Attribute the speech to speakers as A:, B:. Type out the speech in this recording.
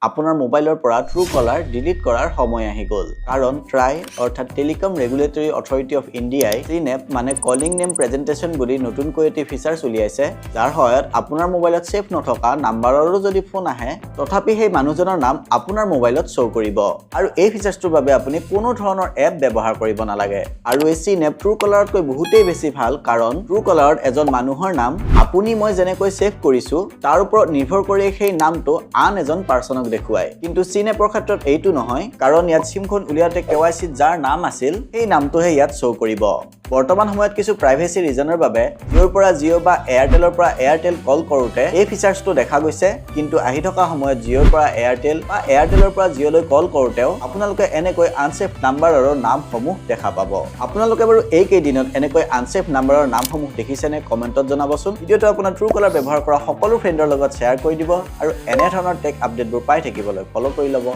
A: আপোনাৰ মোবাইলৰ পৰা Truecaller ডিলিট কৰাৰ সময় আহি গ'ল কাৰণ ট্ৰাই অৰ্থাৎ টেলিকম ৰেগুলেটৰী অথৰিটি অফ ইণ্ডিয়াই CNAP মানে কলিং নেম প্ৰেজেন্টেচন বুলি নতুনকৈ এটি ফিচাৰ উলিয়াইছে যাৰ সহায়ত আপোনাৰ মোবাইলত সেভ নথকা নাম্বাৰৰো যদি ফোন আহে তথাপি সেই মানুহজনৰ নাম আপোনাৰ মোবাইলত শ্ব' কৰিব আৰু এই ফিচাৰটোৰ বাবে আপুনি কোনো ধৰণৰ এপ ব্যৱহাৰ কৰিব নালাগে আৰু এই CNAP Truecallerতকৈ বহুতেই বেছি ভাল কাৰণ Truecallerত এজন মানুহৰ নাম আপুনি মই যেনেকৈ সেভ কৰিছো তাৰ ওপৰত নিৰ্ভৰ কৰি সেই নামটো আন এজন পাৰ্সনক দেখুৱায় কিন্তু CNAPৰ ক্ষেত্ৰত এইটো নহয় কাৰণ ইয়াত সিমখন উলিয়াতে KYC যাৰ নাম আছিল সেই নামটোহে ইয়াত শ্ব' কৰিব বৰ্তমান সময়ত কিছু প্ৰাইভেচি ৰিজনৰ বাবে জিঅ'ৰ পৰা জিঅ' বা এয়াৰটেলৰ পৰা এয়াৰটেল কল কৰোতে এই ফিচাৰটো দেখা গৈছে কিন্তু আহি থকা সময়ত জিঅ'ৰ পৰা এয়াৰটেল বা এয়াৰটেলৰ পৰা জিঅ'লৈ কল কৰোতেও আপোনালোকে এনেকৈ আনসেভ নাম্বাৰৰ নামসমূহ দেখা পাব আপোনালোকে বাৰু এই কেইদিনত এনেকৈ আনসেভ নাম্বাৰৰ নামসমূহ দেখিছেনে কমেন্টত জনাবচোন ভিডিঅ'টো আপোনাৰ Truecaller ব্যৱহাৰ কৰা সকলো ফ্ৰেণ্ডৰ লগত শ্বেয়াৰ কৰি দিব আৰু এনে ধৰণৰ টেক আপডেটবোৰ পাই থাকিবলৈ ফলো কৰি ল'ব